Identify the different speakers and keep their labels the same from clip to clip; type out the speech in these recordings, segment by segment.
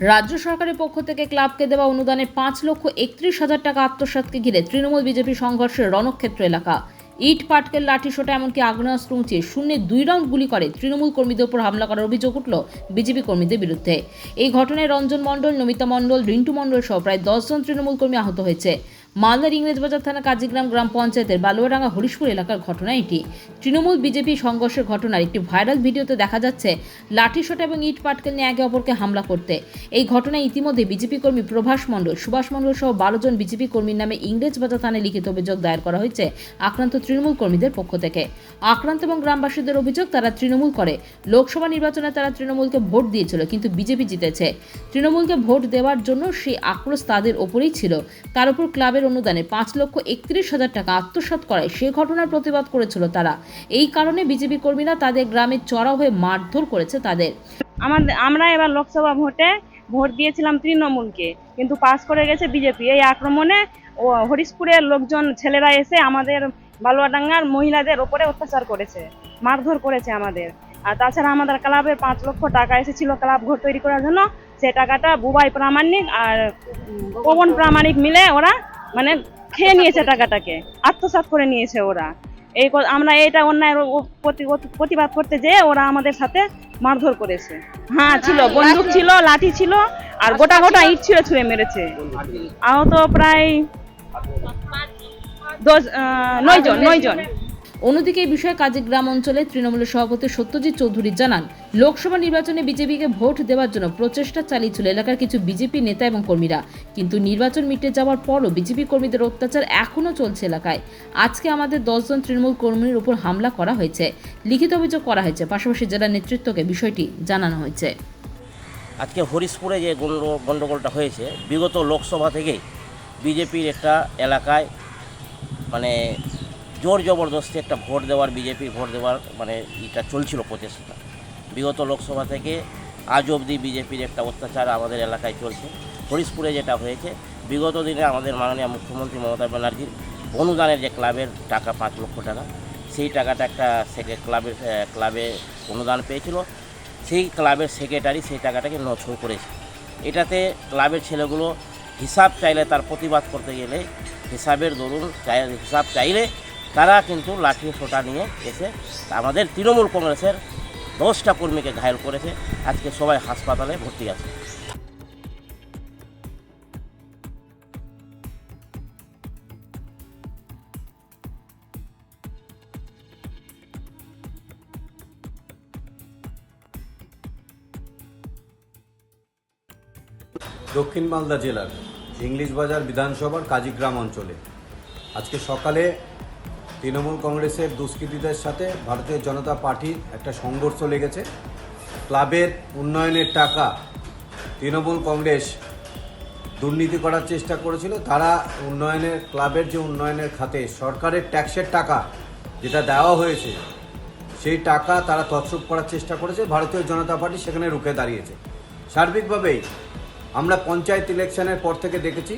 Speaker 1: রাজ্য সরকারের পক্ষ থেকে ক্লাবকে দেওয়া অনুদানে 5,31,000 টাকা আত্মসাৎকে ঘিরে তৃণমূল বিজেপি সংঘর্ষের রণক্ষেত্র এলাকা। ইট পাটকেল লাঠি সোটা এমনকি আগ্নেয়াস্ত্র উঁচিয়ে শূন্যে 2 রাউন্ড গুলি করে তৃণমূল কর্মীদের উপর হামলা করার অভিযোগ উঠল বিজেপি কর্মীদের বিরুদ্ধে। এই ঘটনায় রঞ্জন মণ্ডল, নমিতা মণ্ডল, রিন্টু মণ্ডল সহ প্রায় 10 জন তৃণমূল কর্মী আহত হয়েছে। মালদার ইংরেজবাজার থানা কাজীগ্রাম গ্রাম পঞ্চায়েতের বালুয়াডাঙ্গা হরিশপুর এলাকার ঘটনা এটি। তৃণমূল বিজেপি সংঘর্ষের ঘটনার একটি ভাইরাল ভিডিওতে দেখা যাচ্ছে লাঠি সোটা এবং ইট পাটকেল নিয়ে একে অপরকে হামলা করতে। এই ঘটনায় ইতিমধ্যে বিজেপি কর্মী প্রভাস মণ্ডল, সুভাষ মণ্ডল সহ 12 জন বিজেপি কর্মীর নামে ইংরেজবাজার থানায় লিখিত অভিযোগ দায়ের করা হয়েছে আক্রান্ত তৃণমূল কর্মীদের পক্ষ থেকে। আক্রান্ত এবং গ্রামবাসীদের অভিযোগ, তারা তৃণমূল করে। লোকসভা নির্বাচনে তারা তৃণমূলকে ভোট দিয়েছিল, কিন্তু বিজেপি জিতেছে। তৃণমূলকে ভোট দেওয়ার জন্য সেই আক্রোশ তাদের ওপরেই ছিল। তার উপর ক্লাবের অনুদানে 5,31,000 টাকা আত্মসাৎ করায় সে ঘটনার প্রতিবাদ করেছিল তারা। এই কারণে বিজেপি কর্মীরা তাদের গ্রামে চড়াও হয়ে মারধর করেছে তাদের।
Speaker 2: আমরা এবার লোকসভা ভোট দিয়েছিলাম তৃণমূলকে, কিন্তু পাস করে গেছে বিজেপি। এই আক্রমণে হরিশপুরের লোকজন, ছেলেরা এসে আমাদের বালুয়াডাঙ্গার মহিলাদের ওপরে অত্যাচার করেছে, মারধর করেছে আমাদের। আর তাছাড়া আমাদের ক্লাবের 5 লক্ষ টাকা এসেছিল ক্লাব ঘর তৈরি করার জন্য। সে টাকাটা বুবাই প্রামাণিক আর পবন প্রামাণিক মিলে ওরা খেয়ে নিয়েছে, টাকাটাকে আত্মসাৎ করে নিয়েছে ওরা। আমরা এটা অন্যায়ের প্রতিবাদ করতে যেয়ে ওরা আমাদের সাথে মারধর করেছে। হ্যাঁ ছিল, বন্দুক ছিল, লাঠি ছিল, আর গোটা গোটা ইট ছুঁড়ে মেরেছে। আহত প্রায় 9 জন।
Speaker 1: অন্যদিকে এই বিষয়ে কাজীগ্রাম অঞ্চলে তৃণমূলের সভাপতি সত্যজিৎ চৌধুরী জানান, লোকসভা নির্বাচনে বিজেপিকে ভোট দেওয়ার জন্য প্রচেষ্টা চালিয়েছিল এলাকার কিছু বিজেপি নেতা এবং কর্মীরা, কিন্তু নির্বাচন মিটে যাওয়ার পরও বিজেপি কর্মীদের অত্যাচার এখনও চলছে এলাকায়। আজকে আমাদের 10 জন তৃণমূল কর্মীর উপর হামলা করা হয়েছে, লিখিত অভিযোগ করা হয়েছে। পাশাপাশি জেলা নেতৃত্বকে বিষয়টি জানানো হয়েছে।
Speaker 3: আজকে হরিশপুরে যে গণ্ডগোলটা হয়েছে, বিগত লোকসভা থেকেই বিজেপির একটা এলাকায় জোর জবরদস্তি একটা ভোট দেওয়ার, বিজেপির ভোট দেওয়ার এটা চলছিল প্রচেষ্টা। বিগত লোকসভা থেকে আজ অবধি বিজেপির একটা অত্যাচার আমাদের এলাকায় চলছে। হরিশপুরে যেটা হয়েছে, বিগত দিনে আমাদের মাননীয় মুখ্যমন্ত্রী মমতা ব্যানার্জির অনুদানের যে ক্লাবের টাকা 5 লক্ষ টাকা, সেই টাকাটা একটা ক্লাবে অনুদান পেয়েছিল। সেই ক্লাবের সেক্রেটারি সেই টাকাটাকে নষ্ট করেছে। এটাতে ক্লাবের ছেলেগুলো হিসাব চাইলে, তার প্রতিবাদ করতে গেলে হিসাবের দরুন হিসাব চাইলে তারা কিন্তু লাঠি সোটা নিয়ে এসে আমাদের তৃণমূল কংগ্রেসের 10টা কর্মীকে ঘায়েল করেছে। আজকে সবাই হাসপাতালে ভর্তি আছে।
Speaker 4: দক্ষিণ মালদা জেলার ইংলিশবাজার বিধানসভার কাজীগ্রাম অঞ্চলে আজকে সকালে তৃণমূল কংগ্রেসের দুষ্কৃতীদের সাথে ভারতীয় জনতা পার্টির একটা সংঘর্ষ লেগেছে। ক্লাবের উন্নয়নের টাকা তৃণমূল কংগ্রেস দুর্নীতি করার চেষ্টা করেছিল। তারা ক্লাবের যে উন্নয়নের খাতে সরকারের ট্যাক্সের টাকা যেটা দেওয়া হয়েছে, সেই টাকা তারা তছরূপ করার চেষ্টা করেছে। ভারতীয় জনতা পার্টি সেখানে রুখে দাঁড়িয়েছে। সার্বিকভাবেই আমরা পঞ্চায়েত ইলেকশনের পর থেকে দেখেছি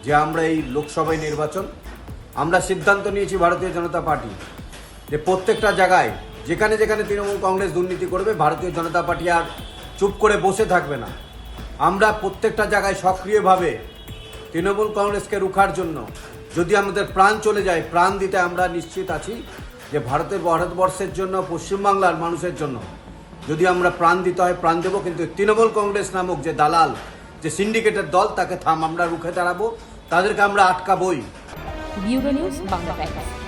Speaker 4: যে আমরা এই লোকসভায় নির্বাচন, আমরা সিদ্ধান্ত নিয়েছি ভারতীয় জনতা পার্টি যে প্রত্যেকটা জায়গায় যেখানে যেখানে তৃণমূল কংগ্রেস দুর্নীতি করবে, ভারতীয় জনতা পার্টি আর চুপ করে বসে থাকবে না। আমরা প্রত্যেকটা জায়গায় সক্রিয়ভাবে তৃণমূল কংগ্রেসকে রুখার জন্য যদি আমাদের প্রাণ চলে যায়, প্রাণ দিতে আমরা নিশ্চিত আছি যে ভারতবর্ষের জন্য, পশ্চিমবাংলার মানুষের জন্য যদি আমরা প্রাণ দিতে হয় প্রাণ দেবো। কিন্তু তৃণমূল কংগ্রেস নামক যে দালাল, যে সিন্ডিকেটের দল, তাকে আমরা রুখে দাঁড়াবো, তাদেরকে আমরা আটকাবই।
Speaker 1: Bureau news Bangla Times.